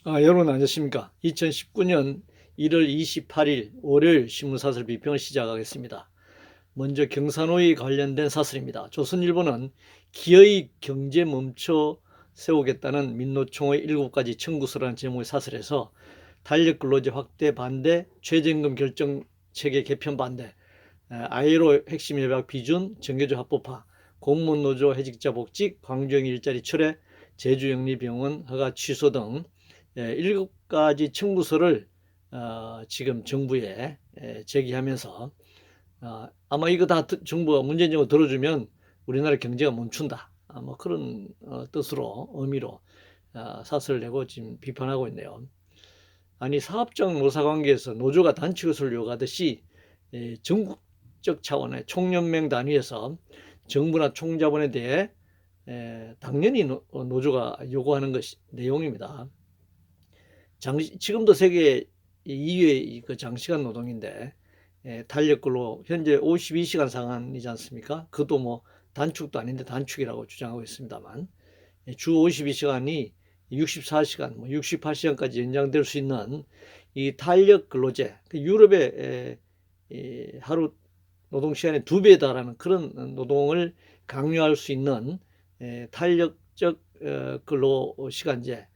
여러분 안녕하십니까? 2019년 1월 28일 월요일 신문사설 비평을 시작하겠습니다. 먼저 경산호위 관련된 사설입니다. 조선일보는 기어이 경제 멈춰 세우겠다는 민노총의 7가지 청구서라는 제목의 사설에서 탄력근로제 확대 반대, 최저임금 결정 체계 개편 반대, ILO 핵심 협약 비준, 정규조 합법화, 공무원노조 해직자 복직, 광주형 일자리 철회, 제주영리병원 허가 취소 등 7가지 청구서를 지금 정부에 제기하면서 아마 이거 다 정부가 문재인 정부 들어주면 우리나라 경제가 멈춘다. 뭐 그런 뜻으로 의미로 사설을 내고 지금 비판하고 있네요. 아니 사업장 노사관계에서 노조가 단체 것을 요구하듯이 전국적 차원의 총연맹 단위에서 정부나 총자본에 대해 당연히 노조가 요구하는 것이 내용입니다. 지금도 세계 2위의 그 장시간 노동인데 탄력근로 현재 52시간 상한이지 않습니까? 그것도 뭐 단축도 아닌데 단축이라고 주장하고 있습니다만 주 52시간이 64시간, 뭐 68시간까지 연장될 수 있는 이 탄력 근로제, 유럽의 하루 노동 시간의 2배에 달하는 그런 노동을 강요할 수 있는 탄력적 근로 시간제,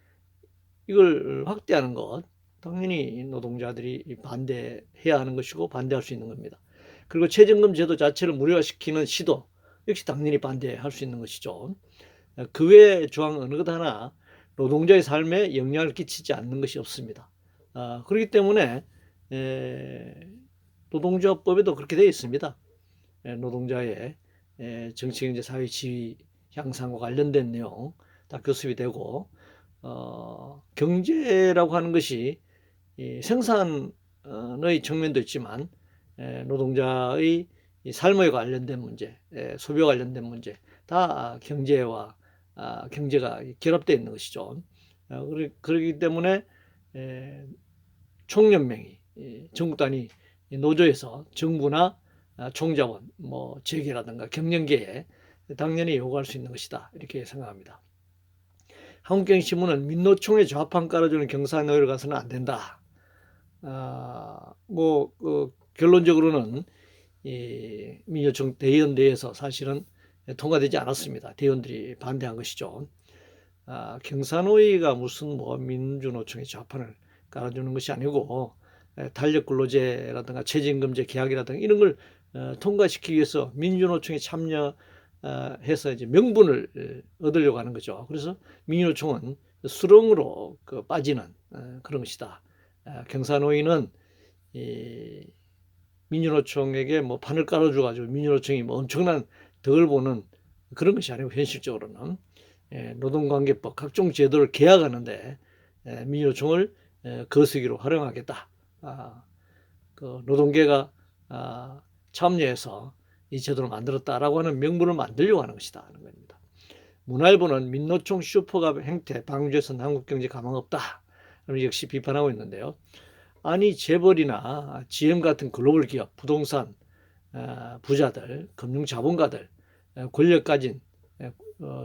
이걸 확대하는 것, 당연히 노동자들이 반대해야 하는 것이고 반대할 수 있는 겁니다. 그리고 최저임금 제도 자체를 무료화시키는 시도 역시 당연히 반대할 수 있는 것이죠. 그 외의 조항 어느 것 하나 노동자의 삶에 영향을 끼치지 않는 것이 없습니다. 그렇기 때문에 노동조합법에도 그렇게 되어 있습니다. 노동자의 정치, 경제, 사회 지위 향상과 관련된 내용 다 교습이 되고 경제라고 하는 것이 생산의 측면도 있지만 노동자의 삶에 관련된 문제, 소비와 관련된 문제 다 경제와 경제가 결합되어 있는 것이죠. 그렇기 때문에 총연맹이 전국 단위 노조에서 정부나 총자본, 뭐 재계라든가 경영계에 당연히 요구할 수 있는 것이다 이렇게 생각합니다. 한국경신문은 민노총에 좌판 깔아주는 경사노예로 가서는 안 된다. 결론적으로는 이 민노총 대의원대회에서 사실은 통과되지 않았습니다. 대의원들이 반대한 것이죠. 경사노예가 무슨 뭐 민주노총에 좌판을 깔아주는 것이 아니고 탄력근로제라든가 최저임금제 계약이라든가 이런 걸 통과시키기 위해서 민주노총에 참여해서 이제 명분을 얻으려고 하는 거죠. 그래서 민주노총은 수렁으로 빠지는 그런 것이다. 경사노예는 민주노총에게 뭐 판을 깔아줘가지고 민주노총이 뭐 엄청난 덕을 보는 그런 것이 아니고 현실적으로는 노동관계법 각종 제도를 개혁하는데 민주노총을 거세기로 활용하겠다. 그 노동계가 참여해서 이 제도를 만들었다라고 하는 명분을 만들려고 하는 것이다 하는 겁니다. 문화일보는 민노총 슈퍼갑 행태 방주에서는 한국경제 가망 없다. 역시 비판하고 있는데요. 아니 재벌이나 GM 같은 글로벌 기업, 부동산 부자들, 금융자본가들, 권력 가진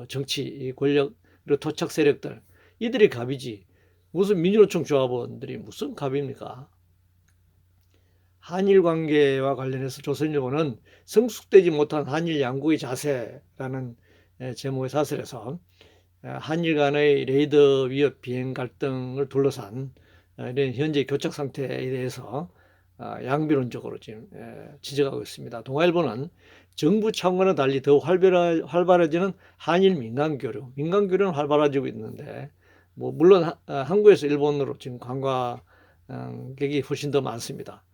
정치 권력 그리고 토착 세력들 이들이 갑이지 무슨 민주노총 조합원들이 무슨 갑입니까? 한일 관계와 관련해서 조선일보는 성숙되지 못한 한일 양국의 자세라는 제목의 사설에서 한일 간의 레이더 위협 비행 갈등을 둘러싼 이런 현재 교착 상태에 대해서 양비론적으로 지금 지적하고 있습니다. 동아일보는 정부 차원과는 달리 더 활발해지는 한일 민간교류는 활발해지고 있는데 뭐 물론 한국에서 일본으로 지금 관광객이 훨씬 더 많습니다.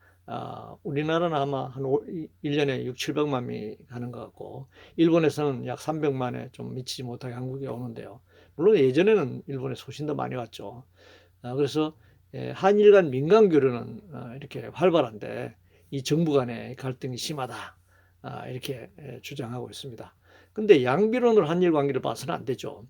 우리나라는 아마 한 1년에 6, 700만 명이 가는 것 같고 일본에서는 약 300만에 좀 미치지 못하게 한국에 오는데요. 물론 예전에는 일본에서 훨씬 더 많이 왔죠. 그래서 한일 간 민간 교류는 이렇게 활발한데 이 정부 간의 갈등이 심하다. 이렇게 주장하고 있습니다. 근데 양비론으로 한일 관계를 봐서는 안 되죠.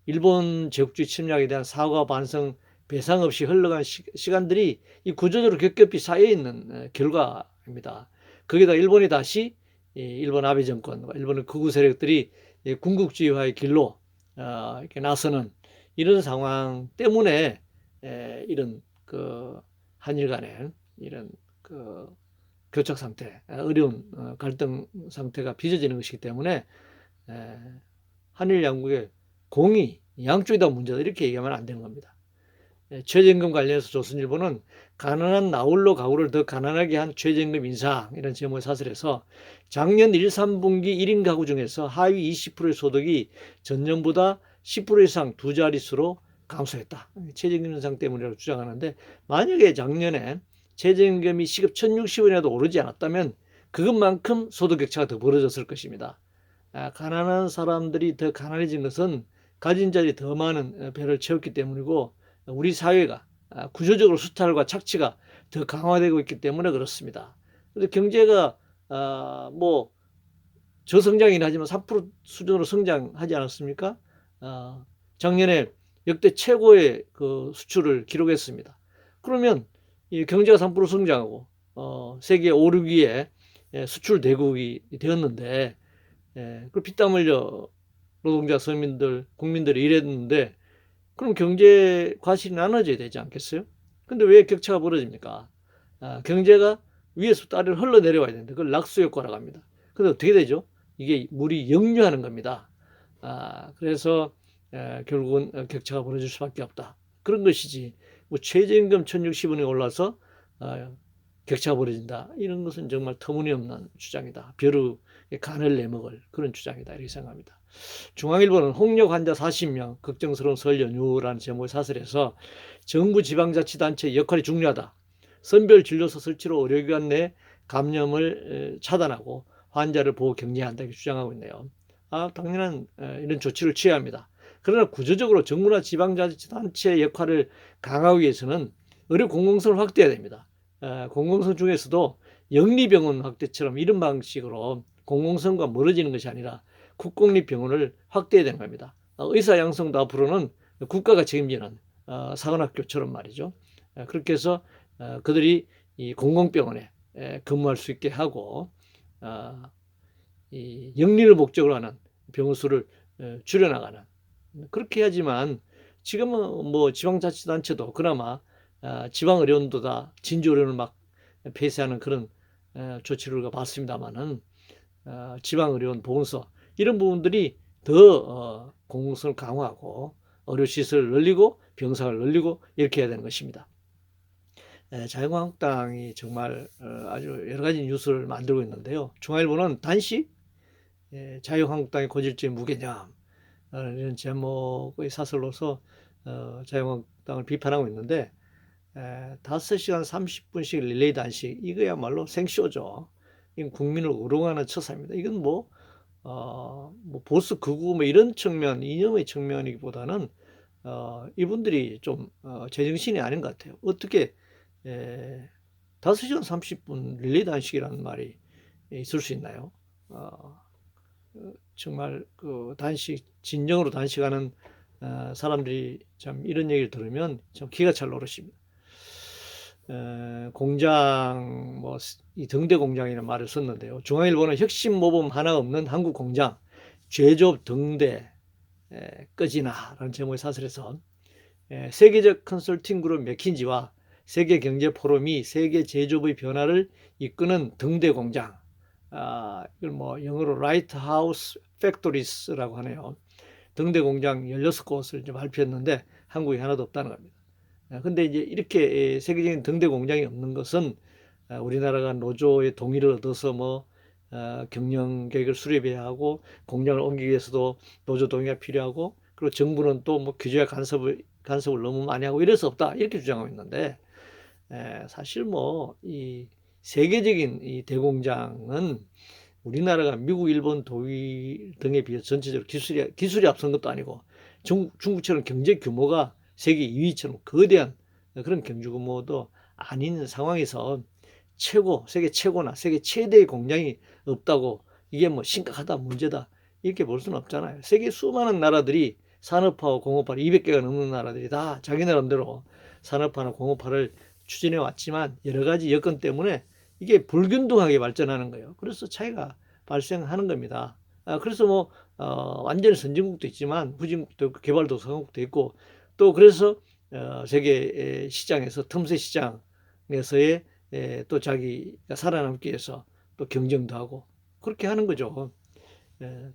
일본 제국주의 침략에 대한 사과 반성 배상 없이 흘러간 시간들이 이 구조적으로 겹겹이 쌓여 있는 결과입니다. 거기다 일본이 다시 일본 아베 정권, 일본의 극우 세력들이 군국주의화의 길로 이렇게 나서는 이런 상황 때문에 이런 그 한일 간의 이런 그 교착 상태, 어려운 갈등 상태가 빚어지는 것이기 때문에 한일 양국의 공이 양쪽이 다 문제다 이렇게 얘기하면 안 되는 겁니다. 최저임금 관련해서 조선일보는 가난한 나홀로 가구를 더 가난하게 한 최저임금 인상 이런 제목의 사설에서 작년 1, 3분기 1인 가구 중에서 하위 20%의 소득이 전년보다 10% 이상 두 자릿수로 감소했다. 최저임금 인상 때문이라고 주장하는데 만약에 작년에 최저임금이 시급 1,060원이라도 오르지 않았다면 그것만큼 소득 격차가 더 벌어졌을 것입니다. 가난한 사람들이 더 가난해진 것은 가진 자리 더 많은 배를 채웠기 때문이고 우리 사회가 구조적으로 수탈과 착취가 더 강화되고 있기 때문에 그렇습니다. 그런데 경제가 뭐 저성장이긴 하지만 3% 수준으로 성장하지 않았습니까? 작년에 역대 최고의 그 수출을 기록했습니다. 그러면 이 경제가 3% 성장하고 세계 5, 6위의 수출 대국이 되었는데 그 피땀 흘려 노동자, 서민들, 국민들이 일했는데 그럼 경제 과실이 나눠져야 되지 않겠어요? 근데 왜 격차가 벌어집니까? 경제가 위에서 아래로 흘러내려와야 되는데 그걸 낙수 효과라고 합니다. 근데 어떻게 되죠? 이게 물이 역류하는 겁니다. 그래서 결국은 격차가 벌어질 수밖에 없다. 그런 것이지. 뭐 최저임금 1,060원이 올라서 격차가 벌어진다. 이런 것은 정말 터무니없는 주장이다. 벼룩에 간을 내먹을 그런 주장이다. 이렇게 생각합니다. 중앙일보는 홍역 환자 40명, 걱정스러운 설 연휴라는 제목의 사설에서 정부 지방자치단체의 역할이 중요하다. 선별 진료소 설치로 의료기관 내 감염을 차단하고 환자를 보호 격리한다. 이렇게 주장하고 있네요. 당연한 이런 조치를 취해야 합니다. 그러나 구조적으로 정부나 지방자치단체의 역할을 강화하기 위해서는 의료 공공성을 확대해야 됩니다. 공공성 중에서도 영리병원 확대처럼 이런 방식으로 공공성과 멀어지는 것이 아니라 국공립병원을 확대해야 되는 겁니다. 의사 양성도 앞으로는 국가가 책임지는 사관학교처럼 말이죠. 그렇게 해서 그들이 이 공공병원에 근무할 수 있게 하고 이 영리를 목적으로 하는 병원 수를 줄여나가는 그렇게 해야지만 지금은 뭐 지방자치단체도 그나마 지방의료원도 진주의료원을 막 폐쇄하는 그런 조치를 봤습니다만은 지방의료원 보건소 이런 부분들이 더 공공성을 강화하고 의료시설을 늘리고 병상을 늘리고 이렇게 해야 되는 것입니다. 자유한국당이 정말 아주 여러 가지 뉴스를 만들고 있는데요. 중앙일보는 단식 자유한국당의 고질적인 무개념 이런 제목의 사설로서 자유한국당을 비판하고 있는데 5시간 30분씩 릴레이 단식 이거야말로 생쇼죠. 이건 국민을 우롱하는 처사입니다. 이건 뭐 보수 극우 뭐 이런 측면 이념의 측면이기보다는 이분들이 좀 제정신이 아닌 것 같아요. 어떻게 5시간 30분 릴레이 단식이라는 말이 있을 수 있나요? 정말 그 단식 진정으로 단식하는 사람들이 참 이런 얘기를 들으면 참 기가 찰 노릇입니다. 공장 뭐 이 등대 공장이라는 말을 썼는데요. 중앙일보는 혁신 모범 하나 없는 한국 공장 죄조업 등대 꺼지나라는 제목의 사설에서 세계적 컨설팅 그룹 맥킨지와 세계 경제 포럼이 세계 제조업의 변화를 이끄는 등대 공장 이걸 뭐 영어로 라이트하우스 팩토리스라고 하네요. 등대 공장 16곳을 좀 발표했는데 한국에 하나도 없다는 겁니다. 근데 이제 이렇게 세계적인 등대 공장이 없는 것은 우리나라가 노조의 동의를 얻어서 뭐 경영 계획을 수립해야 하고 공장을 옮기기 위해서도 노조 동의가 필요하고 그리고 정부는 또 뭐 규제와 간섭을 너무 많이 하고 이래서 없다 이렇게 주장하고 있는데 사실 뭐 이 세계적인 이 대공장은 우리나라가 미국, 일본, 독일 등에 비해 전체적으로 기술이 앞선 것도 아니고 중국처럼 경제 규모가 세계 2위처럼 거대한 그런 경제 규모도 아닌 상황에서 세계 최고나 세계 최대의 공장이 없다고 이게 뭐 심각하다 문제다 이렇게 볼 수는 없잖아요. 세계 수많은 나라들이 산업화와 공업화를 200개가 넘는 나라들이 다 자기 나름대로 산업화나 공업화를 추진해 왔지만 여러 가지 여건 때문에 이게 불균등하게 발전하는 거예요. 그래서 차이가 발생하는 겁니다. 그래서 뭐 완전히 선진국도 있지만 후진국도 있고 개발도상국도 있고 또 그래서 세계 시장에서 틈새 시장에서의 또 자기가 살아남기 위해서 또 경쟁도 하고 그렇게 하는 거죠.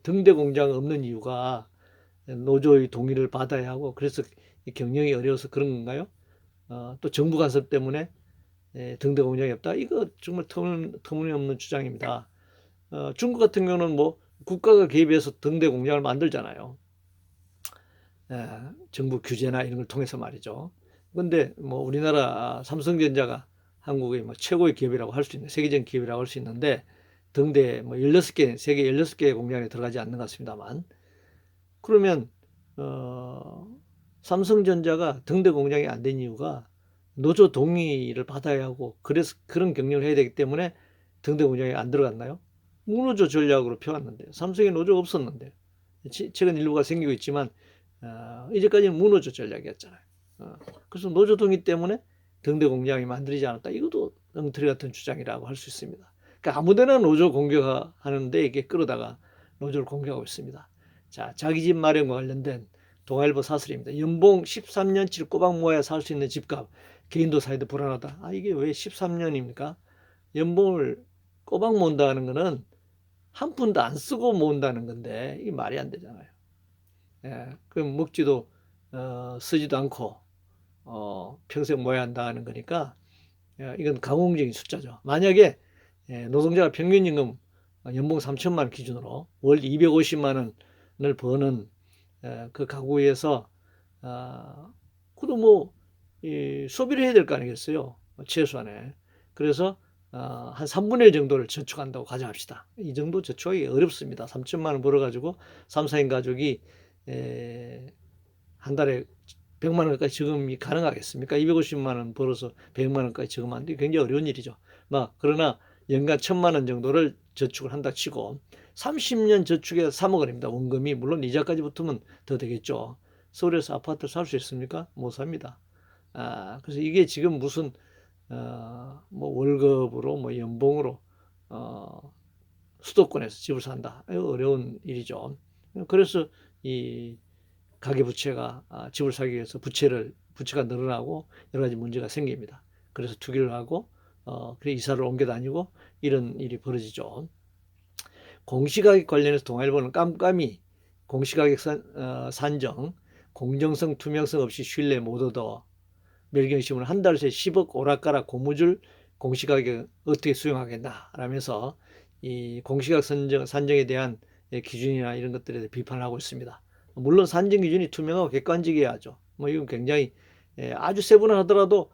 등대 공장 없는 이유가 노조의 동의를 받아야 하고 그래서 경영이 어려워서 그런 건가요? 또 정부 간섭 때문에 등대 공장이 없다. 이거 정말 터무니없는 주장입니다. 중국 같은 경우는 뭐 국가가 개입해서 등대 공장을 만들잖아요. 정부 규제나 이런 걸 통해서 말이죠. 근데 뭐 우리나라 삼성전자가 한국의 뭐 최고의 기업이라고 할 수 있는 세계적인 기업이라고 할 수 있는데 등대 뭐 16개 세계 16개 공장에 들어가지 않는 것 같습니다만 그러면 삼성전자가 등대 공장이 안 된 이유가 노조 동의를 받아야 하고 그래서 그런 경영을 해야 되기 때문에 등대 공장에 안 들어갔나요? 무노조 전략으로 펴왔는데 삼성에 노조가 없었는데 최근 일부가 생기고 있지만 이제까지는 무노조 전략이었잖아요. 그래서 노조 동의 때문에 등대 공장이 만들어지지 않았다. 이것도 엉터리 같은 주장이라고 할 수 있습니다. 그러니까 아무데나 노조 공격하는데 이게 끌어다가 노조를 공격하고 있습니다. 자, 자기 집 마련과 관련된 동아일보 사설입니다. 연봉 13년치를 꼬박 모아야 살 수 있는 집값. 개인도 사이도 불안하다. 이게 왜 13년입니까? 연봉을 꼬박 모은다는 거는 한 푼도 안 쓰고 모은다는 건데 이게 말이 안 되잖아요. 그럼 먹지도 쓰지도 않고 평생 모아야 한다는 거니까 이건 가공적인 숫자죠. 만약에 노동자가 평균임금 연봉 3천만 원 기준으로 월 250만 원을 버는 그 가구에서 그도 뭐 소비를 해야 될 거 아니겠어요. 최소한에. 그래서 한 3분의 1 정도를 저축한다고 가정합시다. 이 정도 저축하기 어렵습니다. 3천만 원 벌어가지고 3, 4인 가족이 한 달에 100만 원까지 저금이 가능하겠습니까? 250만 원 벌어서 100만 원까지 저금하는 게 굉장히 어려운 일이죠. 그러나 연간 1,000만 원 정도를 저축을 한다 치고 30년 저축에 3억 원입니다. 원금이 물론 이자까지 붙으면 더 되겠죠. 서울에서 아파트 살 수 있습니까? 못 삽니다. 그래서 이게 지금 무슨 뭐 월급으로 뭐 연봉으로 수도권에서 집을 산다. 어려운 일이죠. 그래서 이 가계부채가 집을 사기 위해서 부채가 늘어나고 여러 가지 문제가 생깁니다. 그래서 투기를 하고 그래 이사를 옮겨 다니고 이런 일이 벌어지죠. 공시가격 관련해서 동아일보는 깜깜이 공시가격 산정 공정성 투명성 없이 신뢰 못 얻어 멸경신문 한 달 새 10억 오락가락 고무줄 공시가격 어떻게 수용하겠나 라면서 이 공시가격 산정에 대한 기준이나 이런 것들에 대해 비판을 하고 있습니다. 물론 산정 기준이 투명하고 객관적이어야 하죠. 뭐 이건 굉장히 아주 세분화하더라도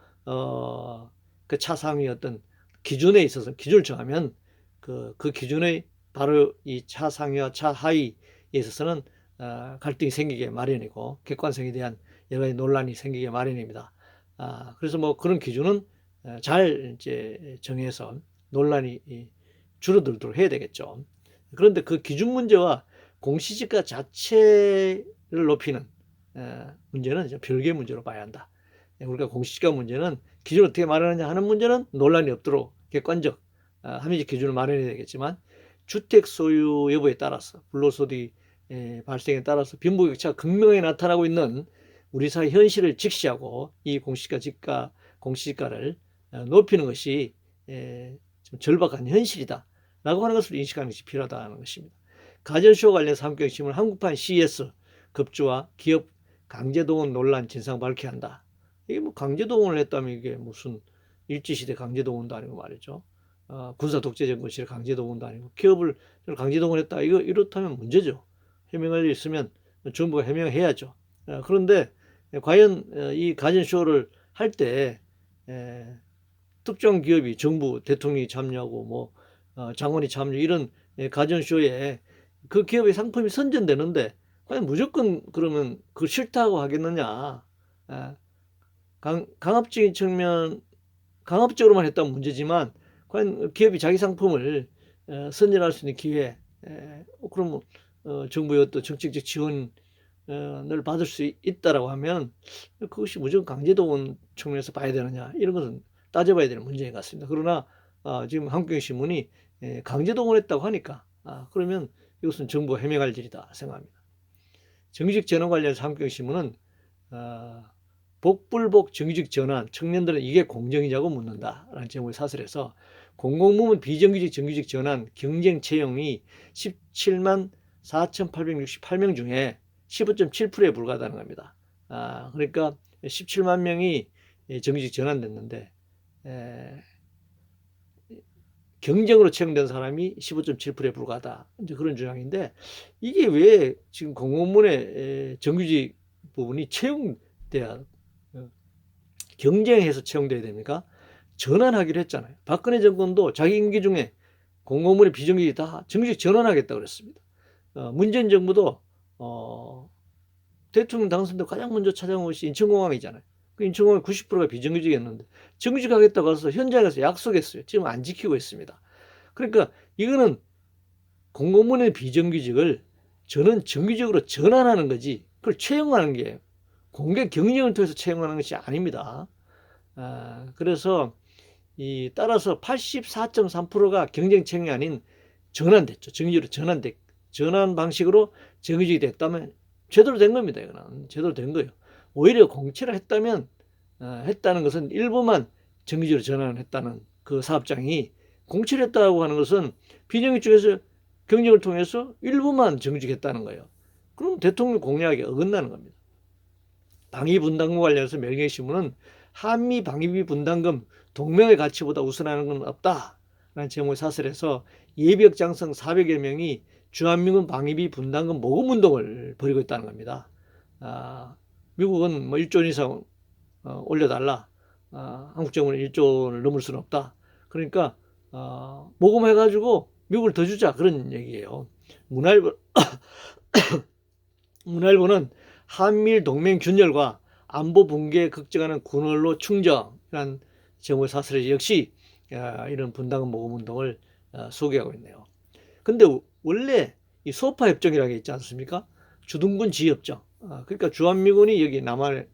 그 차상위 어떤 기준에 있어서 기준을 정하면 그 기준의 바로 이 차상위와 차하위에 있어서는 갈등이 생기게 마련이고 객관성에 대한 여러 가지 논란이 생기게 마련입니다. 그래서 뭐 그런 기준은 잘 이제 정해서 논란이 줄어들도록 해야 되겠죠. 그런데 그 기준 문제와 공시지가 자체를 높이는 문제는 이제 별개의 문제로 봐야 한다. 우리가 공시지가 문제는 기준을 어떻게 마련하냐 하는 문제는 논란이 없도록 객관적 합리적 기준을 마련해야 되겠지만 주택 소유 여부에 따라서 불로소득 발생에 따라서 빈부격차가 극명하게 나타나고 있는 우리 사회 현실을 직시하고 이 공시지가를 높이는 것이 좀 절박한 현실이다라고 하는 것을 인식하는 것이 필요하다는 것입니다. 가전쇼 관련해서 함경신문 한국판 CS 급주와 기업 강제동원 논란 진상 밝혀야 한다. 이게 뭐 강제동원을 했다면 이게 무슨 일제시대 강제동원도 아니고 말이죠. 군사독재정권시대 강제동원도 아니고 기업을 강제동원했다. 이렇다면 문제죠. 해명할 일 있으면 정부가 해명해야죠. 그런데 과연 이 가전쇼를 할 때 특정 기업이 정부 대통령이 참여하고 뭐 장관이 참여 이런 가전쇼에 그 기업의 상품이 선전되는데 과연 무조건 그러면 그 싫다고 하겠느냐. 강압적인 측면 강압적으로만 했다면 문제지만 과연 기업이 자기 상품을 선전할 수 있는 기회 그러면 정부의 어떤 정책적 지원을 받을 수 있다라고 하면 그것이 무조건 강제동원 측면에서 봐야 되느냐 이런 것은 따져봐야 되는 문제인 것 같습니다. 그러나 지금 한국경신문이 강제동원했다고 하니까 그러면 이것은 정부가 해명할 일이다 생각합니다. 정식 전원 관련해서 한국경신문은 복불복 정규직 전환, 청년들은 이게 공정이냐고 묻는다라는 제목의 사설에서 공공부문 비정규직 정규직 전환 경쟁 채용이 17만 4,868명 중에 15.7%에 불과하다는 겁니다. 그러니까 17만 명이 정규직 전환됐는데 경쟁으로 채용된 사람이 15.7%에 불과하다. 이제 그런 주장인데 이게 왜 지금 공공부문의 정규직 부분이 채용돼야 경쟁해서 채용돼야 됩니까? 전환하기로 했잖아요. 박근혜 정권도 자기 임기 중에 공공부문의 비정규직이 다 정규직 전환하겠다고 그랬습니다. 문재인 정부도 대통령 당선도 가장 먼저 찾아온 것이 인천공항이잖아요. 그 인천공항 90%가 비정규직이었는데 정규직 하겠다고 해서 현장에서 약속했어요. 지금 안 지키고 있습니다. 그러니까 이거는 공공부문의 비정규직을 저는 정규직으로 전환하는 거지 그걸 채용하는 게 공개 경쟁을 통해서 채용하는 것이 아닙니다. 그래서 따라서 84.3%가 경쟁 채용이 아닌 전환됐죠. 정규직으로 전환 방식으로 정규직이 됐다면 제대로 된 겁니다. 이거는 제대로 된 거예요. 오히려 공채를 했다면 했다는 것은 일부만 정규직으로 전환을 했다는 그 사업장이 공채를 했다고 하는 것은 비정규직 중에서 경쟁을 통해서 일부만 정규직했다는 거예요. 그럼 대통령 공약에 어긋나는 겁니다. 방위 분담금 관련해서 매일경제신문은 한미 방위비 분담금 동맹의 가치보다 우선하는 건 없다라는 제목의 사설에서 예비역 장성 400여 명이 주한미군 방위비 분담금 모금 운동을 벌이고 있다는 겁니다. 미국은 뭐 1조 원 이상 올려달라. 한국 정부는 1조 원을 넘을 수는 없다. 그러니까 모금해가지고 미국을 더 주자 그런 얘기예요. 문화일보는 한미일 동맹 균열과 안보 붕괴에 걱정하는 군원로 충정이라는 제목의 사설에 역시 이런 분담금 모금 운동을 소개하고 있네요. 근데 원래 이 소파 협정이라는 게 있지 않습니까? 주둔군 지협정. 그러니까 주한미군이 여기 남한에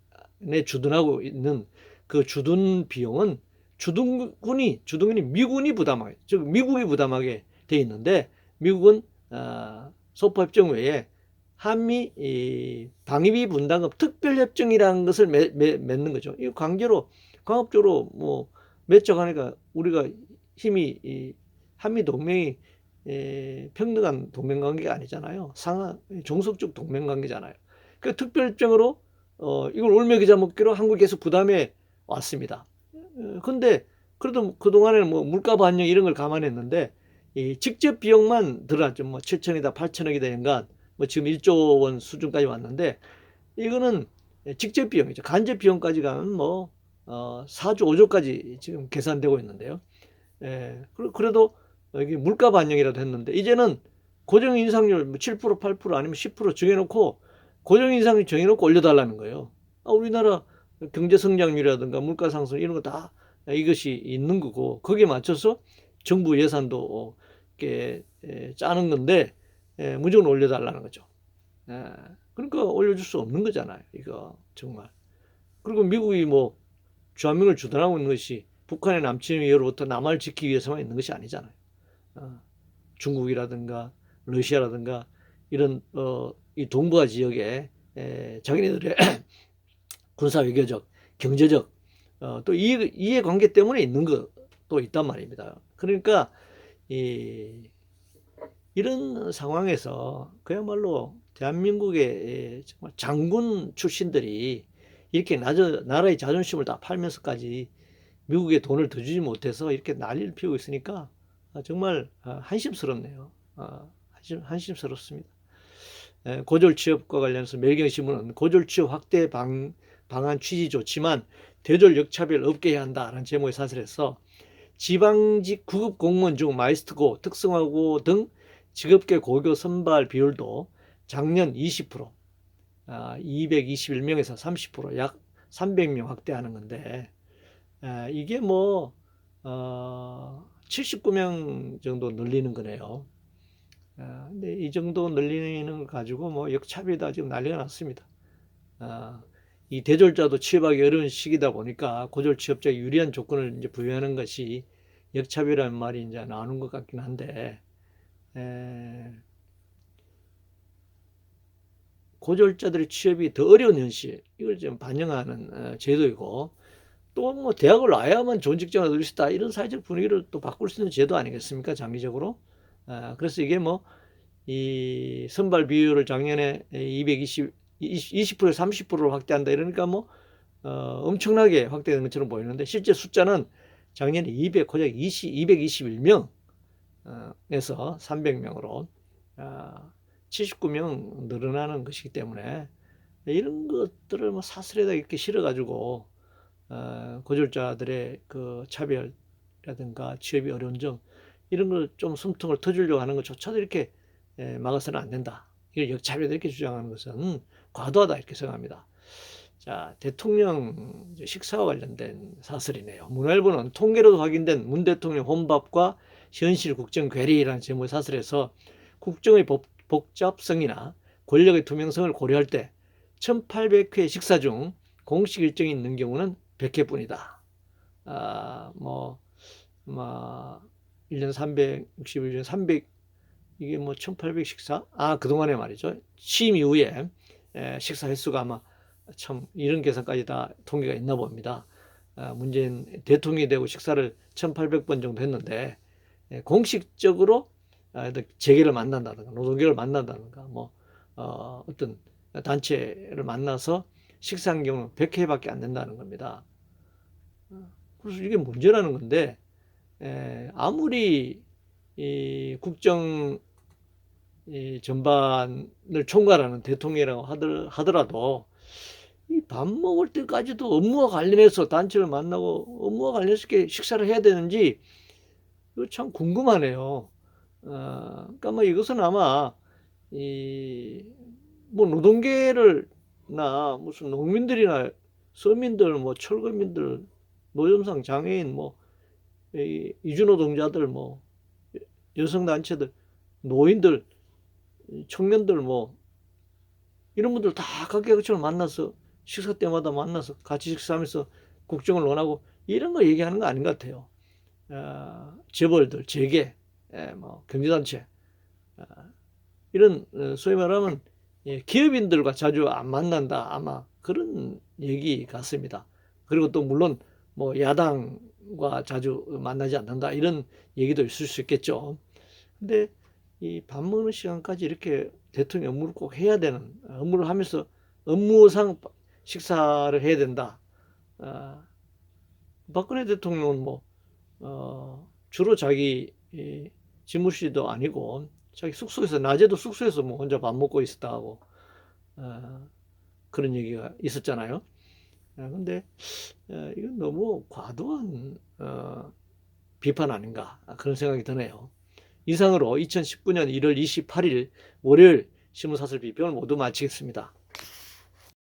주둔하고 있는 그 주둔 비용은 주둔군이 미군이 부담하게, 즉 미국이 부담하게 돼 있는데 미국은 소파 협정 외에 한미 방위비 분담금 특별협정이라는 것을 맺는 거죠. 이 강압적으로 뭐 맺어가니까 우리가 힘이 한미 동맹이 평등한 동맹 관계가 아니잖아요. 종속적 동맹 관계잖아요. 그 특별협정으로 이걸 올며 기자 먹기로 한국이 계속 부담해 왔습니다. 근데 그래도 그동안에는 뭐 물가 반영 이런 걸 감안했는데 이 직접 비용만 들어갔죠. 뭐 7천이다 8천억이다 연간 뭐 지금 1조 원 수준까지 왔는데 이거는 직접 비용이죠. 간접 비용까지 가면 뭐 4조 5조까지 지금 계산되고 있는데요. 그래도 이게 물가 반영이라도 했는데 이제는 고정 인상률 7% 8% 아니면 10% 정해놓고 고정 인상률 정해놓고 올려달라는 거예요. 우리나라 경제 성장률이라든가 물가 상승 이런 거 다 이것이 있는 거고 거기에 맞춰서 정부 예산도 이렇게 짜는 건데 무조건 올려달라는 거죠. 그러니까 올려줄 수 없는 거잖아요. 이거 정말. 그리고 미국이 뭐 주한미군을 주둔하고 있는 것이 북한의 남침 위협으로부터 남한을 지키기 위해서만 있는 것이 아니잖아요. 중국이라든가 러시아라든가 이런 이 동북아 지역에 자기네들의 군사 외교적, 경제적 또 이해관계 때문에 있는 것도 있단 말입니다. 그러니까 이런 상황에서 그야말로 대한민국의 정말 장군 출신들이 이렇게 나라의 자존심을 다 팔면서까지 미국에 돈을 더 주지 못해서 이렇게 난리를 피우고 있으니까 정말 한심스럽네요. 한심스럽습니다. 고졸 취업과 관련해서 매일경제신문은 고졸 취업 확대 방안 취지 좋지만 대졸 역차별 없게 해야 한다라는 제목의 사설에서 지방직 구급 공무원 중 마이스트고 특성화고 등 직업계 고교 선발 비율도 작년 20%, 221명에서 30%약 300명 확대하는 건데 이게 뭐 79명 정도 늘리는 거네요. 근데 이 정도 늘리는 걸 가지고 뭐 역차별이다 지금 난리가 났습니다. 이 대졸자도 취업하기 어려운 시기다 보니까 고졸 취업자에 유리한 조건을 이제 부여하는 것이 역차별이라는 말이 이제 나오는 것 같긴 한데 고졸자들의 취업이 더 어려운 현실, 이걸 좀 반영하는 제도이고, 또 뭐 대학을 나와야만 좋은 직장을 얻을 수 있다, 이런 사회적 분위기를 또 바꿀 수 있는 제도 아니겠습니까, 장기적으로. 그래서 이게 뭐 이 선발 비율을 작년에 20%에서 30%로 확대한다 이러니까 뭐 엄청나게 확대된 것처럼 보이는데, 실제 숫자는 작년에 221명에서 300명으로 79명 늘어나는 것이기 때문에, 이런 것들을 뭐 사슬에다 이렇게 실어가지고 고졸자들의 그 차별이라든가 취업이 어려운 점, 이런 걸 좀 숨통을 터주려고 하는 것조차도 이렇게 막아서는 안 된다, 이걸 역차별 이렇게 주장하는 것은 과도하다, 이렇게 생각합니다. 자, 대통령 식사와 관련된 사설이네요. 문화일보는 통계로도 확인된 문 대통령 혼밥과 현실 국정 괴리라는 제목의 사설에서 국정의 복잡성이나 권력의 투명성을 고려할 때 1800회 식사 중 공식 일정이 있는 경우는 100회뿐이다. 1년 360일 중 300, 이게 뭐 1800 식사? 그동안에 말이죠. 취임 이후에 식사 횟수가 아마 참 이런 계산까지 다 통계가 있나 봅니다. 문재인 대통령이 되고 식사를 1800번 정도 했는데, 공식적으로 재계를 만난다든가 노동계를 만난다든가 뭐 어떤 단체를 만나서 식사한 경우는 100회밖에 안 된다는 겁니다. 그래서 이게 문제라는 건데, 아무리 이 국정 전반을 총괄하는 대통령이라고 하더라도 이 밥 먹을 때까지도 업무와 관련해서 단체를 만나고 업무와 관련해서 이렇게 식사를 해야 되는지, 이거 참 궁금하네요. 그러니까 뭐 이것은 아마 뭐 노동계를나 무슨 농민들이나 서민들, 뭐 철거민들, 노점상 장애인, 뭐 이주노동자들, 뭐 여성단체들, 노인들, 청년들, 뭐 이런 분들 다 각계각층을 만나서 식사 때마다 만나서 같이 식사하면서 국정을 논하고 이런 거 얘기하는 거 아닌 것 같아요. 재벌들, 재계, 뭐 경제단체, 이런 소위 말하면 기업인들과 자주 안 만난다, 아마 그런 얘기 같습니다. 그리고 또 물론 뭐 야당과 자주 만나지 않는다, 이런 얘기도 있을 수 있겠죠. 근데 이 밥 먹는 시간까지 이렇게 대통령 업무를 꼭 해야 되는, 업무를 하면서 업무상 식사를 해야 된다. 박근혜 대통령은 뭐 주로 자기 집무실도 아니고 자기 숙소에서, 낮에도 숙소에서 뭐 혼자 밥 먹고 있었다 하고 그런 얘기가 있었잖아요. 근데 이건 너무 과도한 비판 아닌가, 그런 생각이 드네요. 이상으로 2019년 1월 28일 월요일 신문사설 비평을 모두 마치겠습니다.